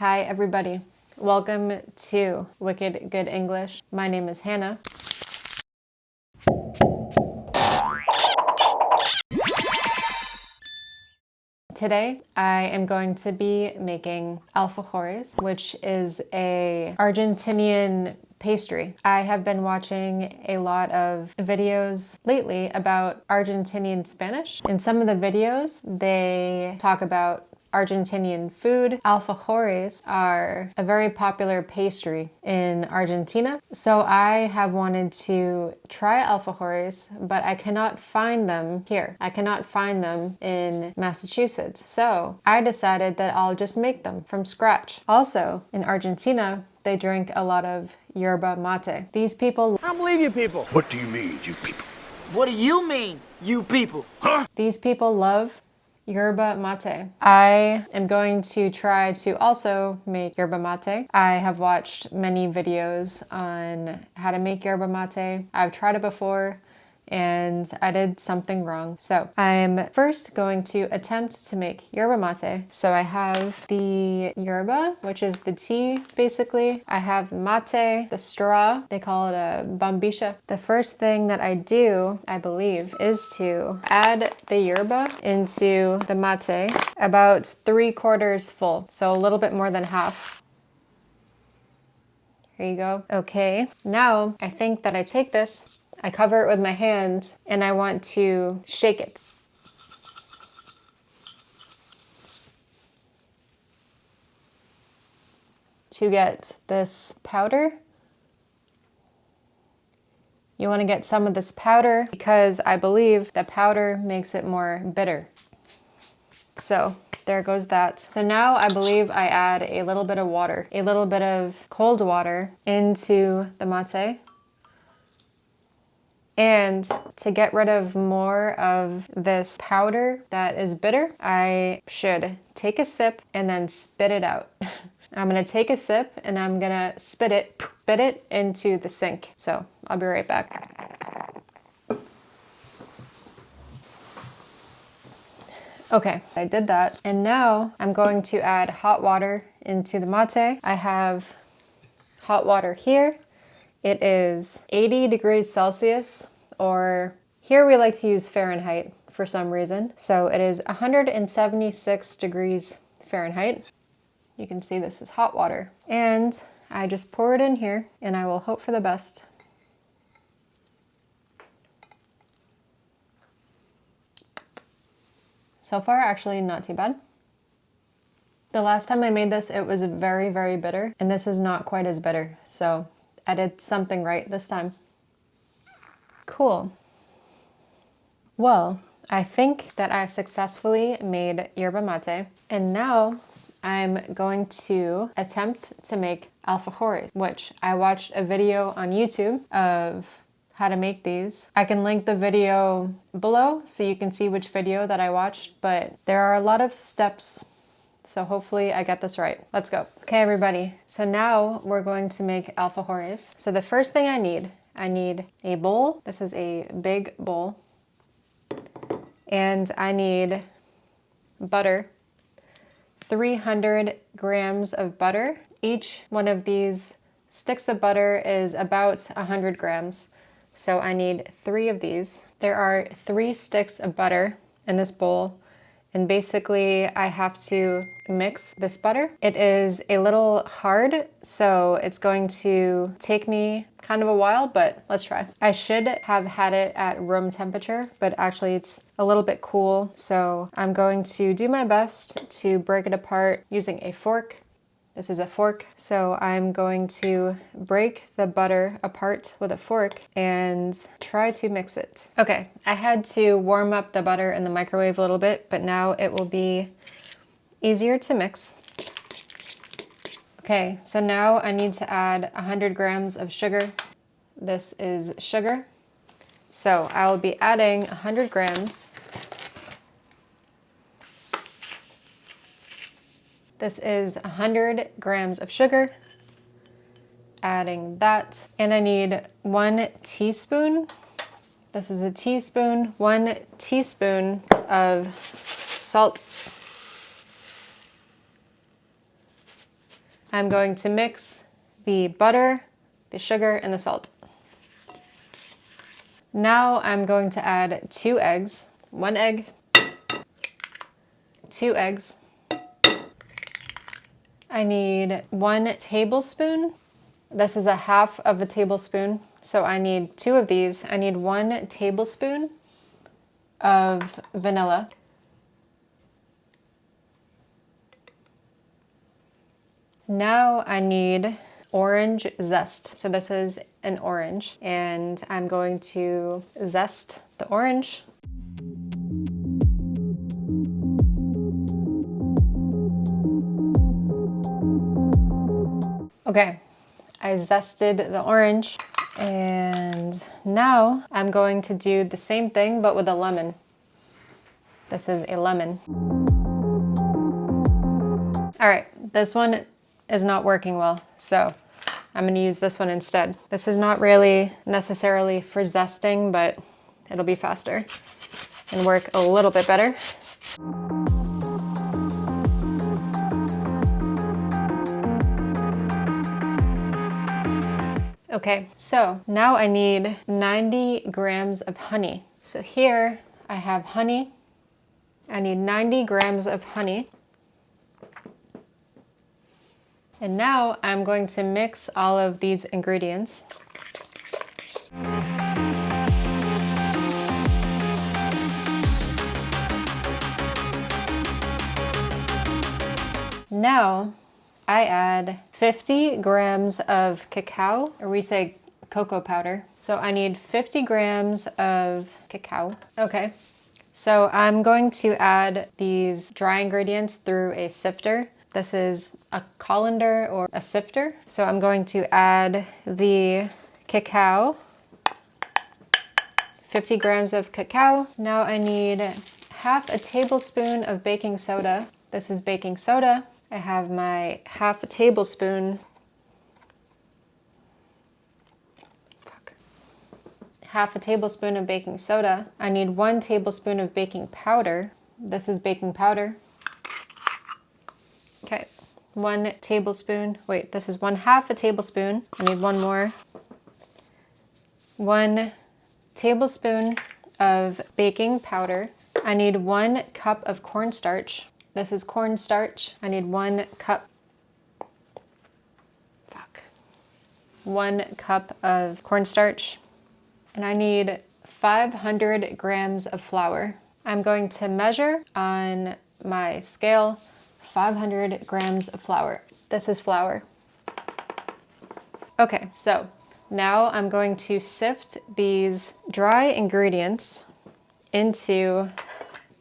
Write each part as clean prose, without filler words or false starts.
Hi everybody, welcome to Wicked Good English. My name is Hannah. Today I am going to be making alfajores, which is a Argentinian pastry. I have been watching a lot of videos lately about Argentinian Spanish. In some of the videos, they talk about Argentinian food. Alfajores are a very popular pastry in Argentina. So I have wanted to try alfajores, but I cannot find them here. I cannot find them in Massachusetts. So I decided that I'll just make them from scratch. Also, in Argentina, they drink a lot of yerba mate. These people... I don't believe you people. What do you mean, you people? What do you mean, you people? Huh? These people love yerba mate. I am going to try to also make yerba mate. I have watched many videos on how to make yerba mate. I've tried it before and I did something wrong. So I'm first going to attempt to make yerba mate. So I have the yerba, which is the tea basically. I have mate, the straw. They call it a bombilla. The first thing that I do, I believe, is to add the yerba into the mate about 3/4 full. So a little bit more than half. Here you go. Okay, now I think that I take this, I cover it with my hands, and I want to shake it. To get this powder. You want to get some of this powder because I believe the powder makes it more bitter. So there goes that. So now I believe I add a little bit of water, a little bit of cold water into the mate. And to get rid of more of this powder that is bitter, I should take a sip and then spit it out. I'm gonna take a sip and I'm gonna spit it into the sink. So I'll be right back. Okay, I did that. And now I'm going to add hot water into the mate. I have hot water here. It is 80 degrees Celsius, or here we like to use Fahrenheit for some reason. So it is 176 degrees Fahrenheit. You can see this is hot water. And I just pour it in here and I will hope for the best. So far, actually not too bad. The last time I made this, it was very, very bitter, and this is not quite as bitter. So I did something right this time. Cool. Well, I think that I successfully made yerba mate, and now I'm going to attempt to make alfajores, which I watched a video on YouTube of how to make these. I can link the video below so you can see which video that I watched, but there are a lot of steps. So hopefully I get this right. Let's go. Okay, everybody. So now we're going to make alfajores. So the first thing I need a bowl. This is a big bowl. And I need butter. 300 grams of butter. Each one of these sticks of butter is about 100 grams. So I need 3 of these. There are 3 sticks of butter in this bowl. And basically I have to mix this butter. It is a little hard, so it's going to take me kind of a while, but let's try. I should have had it at room temperature, but actually it's a little bit cool. So I'm going to do my best to break it apart using a fork. This is a fork, so I'm going to break the butter apart with a fork and try to mix it. Okay, I had to warm up the butter in the microwave a little bit, but now it will be easier to mix. Okay, so now I need to add 100 grams of sugar. This is sugar. So I will be adding 100 grams. This is 100 grams of sugar, adding that. And I need 1 teaspoon. This is a teaspoon, 1 teaspoon of salt. I'm going to mix the butter, the sugar, and the salt. Now I'm going to add 2 eggs, 1 egg, 2 eggs. I need 1 tablespoon. This is a half of a tablespoon, so I need 2 of these. I need 1 tablespoon of vanilla. Now I need orange zest. So this is an orange, and I'm going to zest the orange. Okay, I zested the orange, and now I'm going to do the same thing but with a lemon. This is a lemon. All right, this one is not working well, so I'm going to use this one instead. This is not really necessarily for zesting, but it'll be faster and work a little bit better. Okay, so now I need 90 grams of honey. So here I have honey. I need 90 grams of honey. And now I'm going to mix all of these ingredients. Now I add 50 grams of cacao, or we say cocoa powder. So I need 50 grams of cacao. Okay, so I'm going to add these dry ingredients through a sifter. This is a colander or a sifter. So I'm going to add the cacao, 50 grams of cacao. Now I need half a tablespoon of baking soda. This is baking soda. I have my half a tablespoon. Half a tablespoon of baking soda. I need 1 tablespoon of baking powder. This is baking powder. Okay, 1 tablespoon. Wait, this is 1/2 a tablespoon. I need 1 more. 1 tablespoon of baking powder. I need 1 cup of cornstarch. This is cornstarch. I need 1 cup. 1 cup of cornstarch. And I need 500 grams of flour. I'm going to measure on my scale 500 grams of flour. This is flour. Okay, so now I'm going to sift these dry ingredients into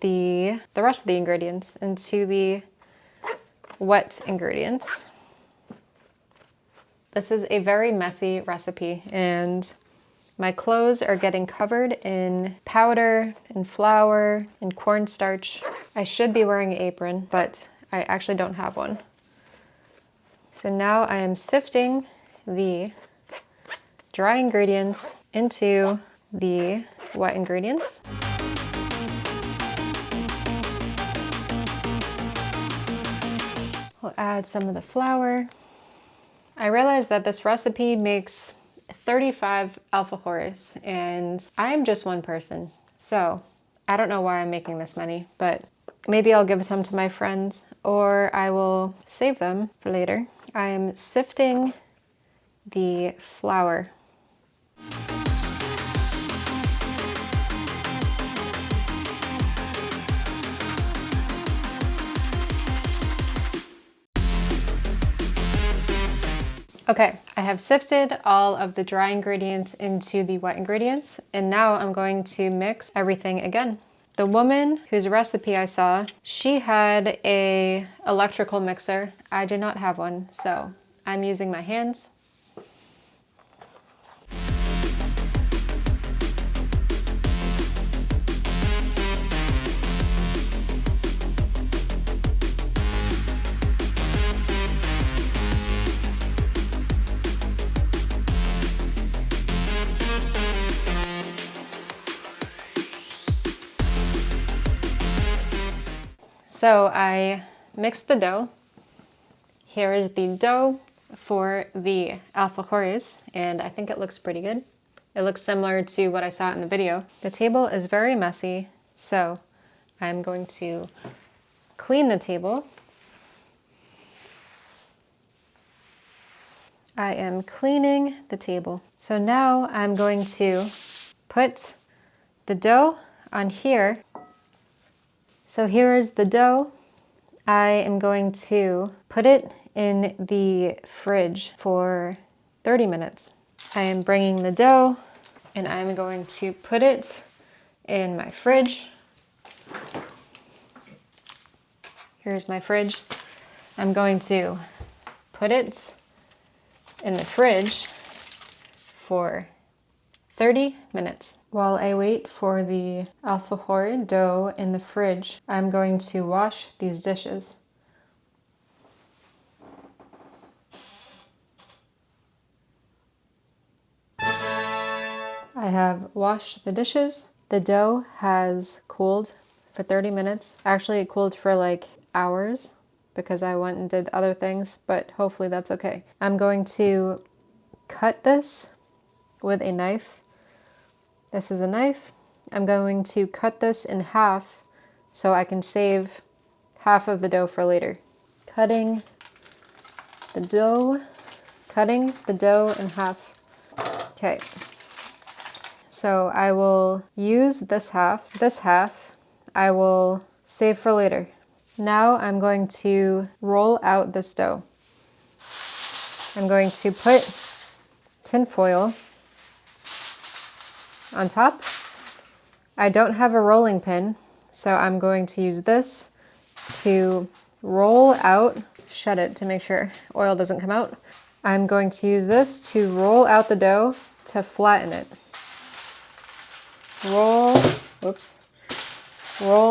the rest of the ingredients, into the wet ingredients. This is a very messy recipe, and my clothes are getting covered in powder and flour and cornstarch. I should be wearing an apron, but I actually don't have one. So now I am sifting the dry ingredients into the wet ingredients. We'll add some of the flour. I realized that this recipe makes 35 alfajores, and I am just one person. So I don't know why I'm making this many, but maybe I'll give some to my friends, or I will save them for later. I am sifting the flour. Okay, I have sifted all of the dry ingredients into the wet ingredients, and now I'm going to mix everything again. The woman whose recipe I saw, she had a electrical mixer. I do not have one, so I'm using my hands. So I mixed the dough. Here is the dough for the alfajores, and I think it looks pretty good. It looks similar to what I saw in the video. The table is very messy, so I'm going to clean the table. I am cleaning the table. So now I'm going to put the dough on here. So here is the dough. I am going to put it in the fridge for 30 minutes. I am bringing the dough and I'm going to put it in my fridge. Here's my fridge. I'm going to put it in the fridge for 30 minutes. While I wait for the alfajor dough in the fridge, I'm going to wash these dishes. I have washed the dishes. The dough has cooled for 30 minutes. Actually, it cooled for like hours because I went and did other things, but hopefully that's okay. I'm going to cut this with a knife. This is a knife. I'm going to cut this in half so I can save half of the dough for later. Cutting the dough in half. Okay. So I will use this half I will save for later. Now I'm going to roll out this dough. I'm going to put tin foil on top. I don't have a rolling pin, so I'm going to use this to roll out, shut it to make sure oil doesn't come out. I'm going to use this to roll out the dough to flatten it. Roll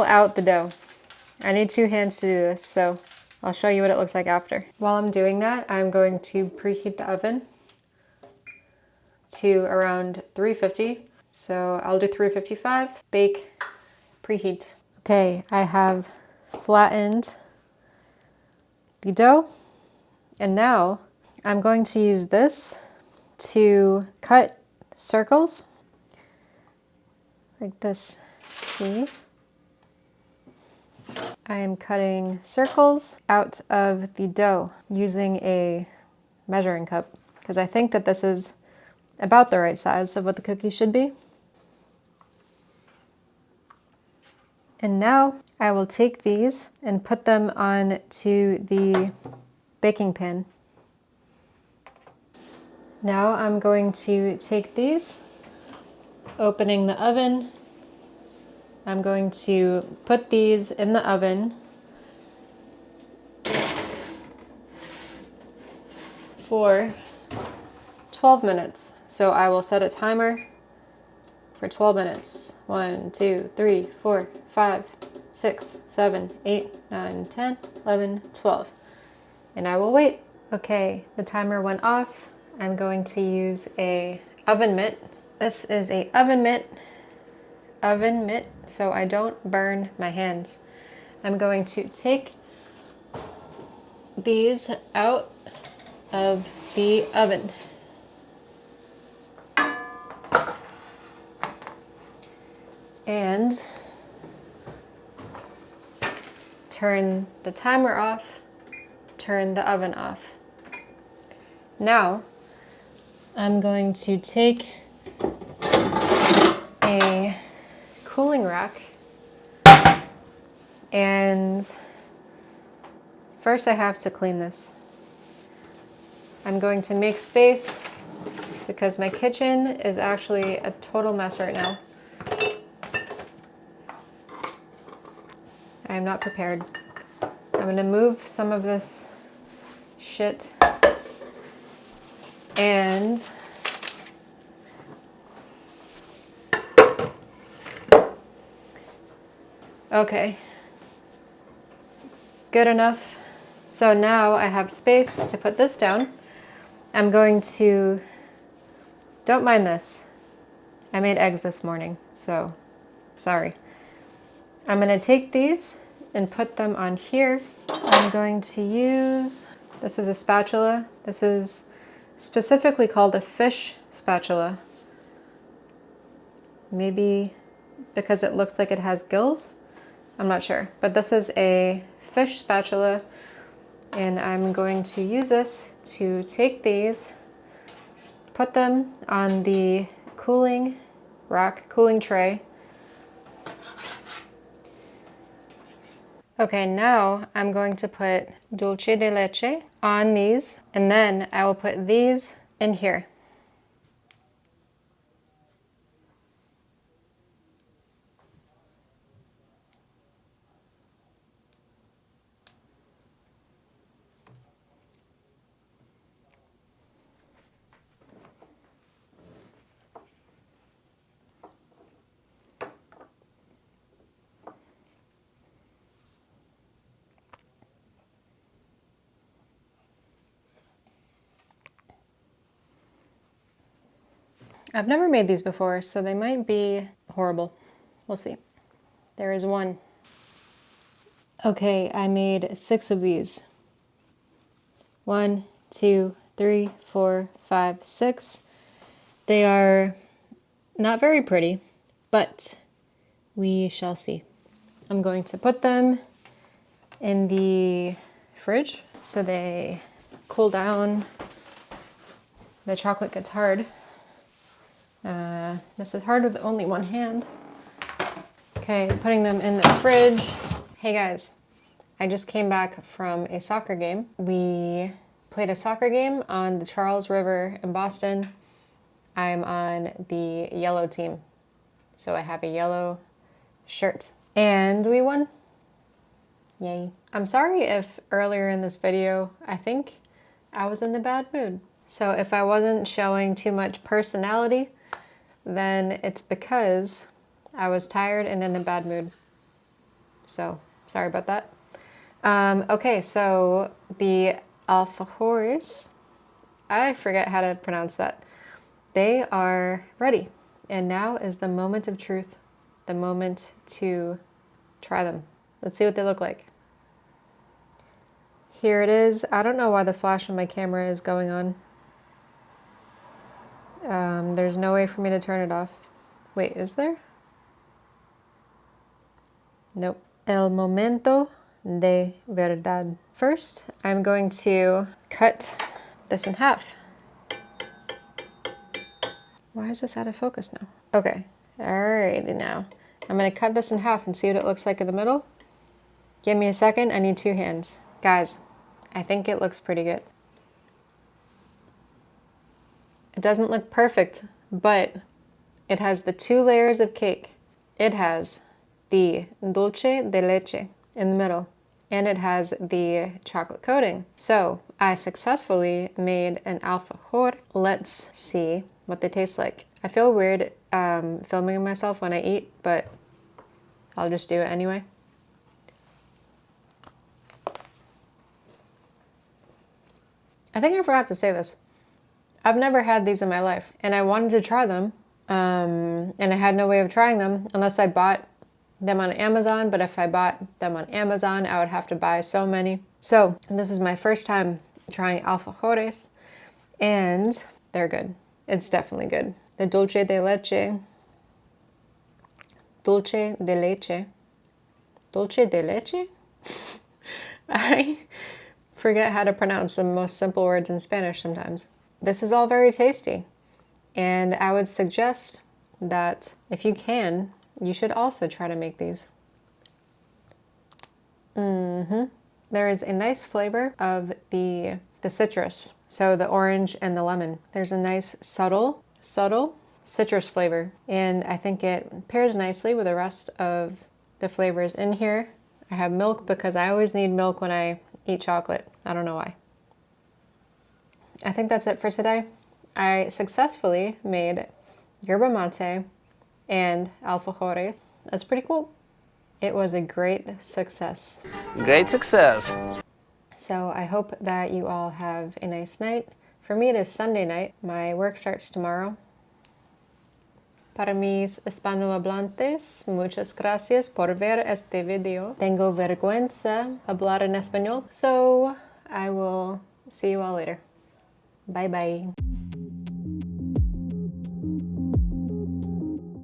out the dough. I need 2 hands to do this, so I'll show you what it looks like after. While I'm doing that, I'm going to preheat the oven to around 350. So I'll do 355, bake, preheat. Okay, I have flattened the dough, and now I'm going to use this to cut circles like this. See? I am cutting circles out of the dough using a measuring cup because I think that this is about the right size of what the cookie should be. And now I will take these and put them onto the baking pan. Now I'm going to take these, opening the oven. I'm going to put these in the oven for 12 minutes. So I will set a timer for 12 minutes. 1, 2, 3, 4, 5, 6, 7, 8, 9, 10, 11, 12. And I will wait. Okay, the timer went off. I'm going to use a oven mitt. This is a oven mitt so I don't burn my hands. I'm going to take these out of the oven. And turn the timer off, turn the oven off. Now, I'm going to take a cooling rack and first I have to clean this. I'm going to make space because my kitchen is actually a total mess right now. I am not prepared. I'm gonna move some of this shit and okay, good enough. So now I have space to put this down. I'm going to, don't mind this. I made eggs this morning, so sorry. I'm gonna take these and put them on here. I'm going to use This is a spatula. This is specifically called a fish spatula. Maybe because it looks like it has gills? I'm not sure. But this is a fish spatula, and I'm going to use this to take these, put them on the cooling tray. Okay, now I'm going to put dulce de leche on these, and then I will put these in here. I've never made these before, so they might be horrible. We'll see. There is one. Okay, I made 6 of these. 1, 2, 3, 4, 5, 6. They are not very pretty, but we shall see. I'm going to put them in the fridge so they cool down. The chocolate gets hard. This is hard with only one hand. Okay, putting them in the fridge. Hey guys, I just came back from a soccer game. We played a soccer game on the Charles River in Boston. I'm on the yellow team, so I have a yellow shirt. And we won. Yay. I'm sorry if earlier in this video, I think I was in a bad mood. So if I wasn't showing too much personality, then it's because I was tired and in a bad mood. So sorry about that. Okay, so the alfajores, I forget how to pronounce that. They are ready. And now is the moment of truth, the moment to try them. Let's see what they look like. Here it is. I don't know why the flash on my camera is going on. There's no way for me to turn it off. Wait, is there? Nope. El momento de verdad. First, I'm going to cut this in half. Why is this out of focus now? Okay, alrighty now. I'm gonna cut this in half and see what it looks like in the middle. Give me a second, I need 2 hands. Guys, I think it looks pretty good. It doesn't look perfect, but it has the 2 layers of cake. It has the dulce de leche in the middle, and it has the chocolate coating. So I successfully made an alfajor. Let's see what they taste like. I feel weird filming myself when I eat, but I'll just do it anyway. I think I forgot to say this. I've never had these in my life, and I wanted to try them, and I had no way of trying them unless I bought them on Amazon, but if I bought them on Amazon, I would have to buy so many. So this is my first time trying alfajores, and they're good. It's definitely good. The dulce de leche, dulce de leche, dulce de leche? I forget how to pronounce the most simple words in Spanish sometimes. This is all very tasty, and I would suggest that if you can, you should also try to make these. There is a nice flavor of the citrus, so the orange and the lemon. There's a nice subtle citrus flavor, and I think it pairs nicely with the rest of the flavors in here. I have milk because I always need milk when I eat chocolate. I don't know why. I think that's it for today. I successfully made yerba mate and alfajores. That's pretty cool. It was a great success. Great success. So I hope that you all have a nice night. For me, it is Sunday night. My work starts tomorrow. Para mis hispanohablantes, muchas gracias por ver este video. Tengo vergüenza hablar en español, so I will See you all later. Bye bye.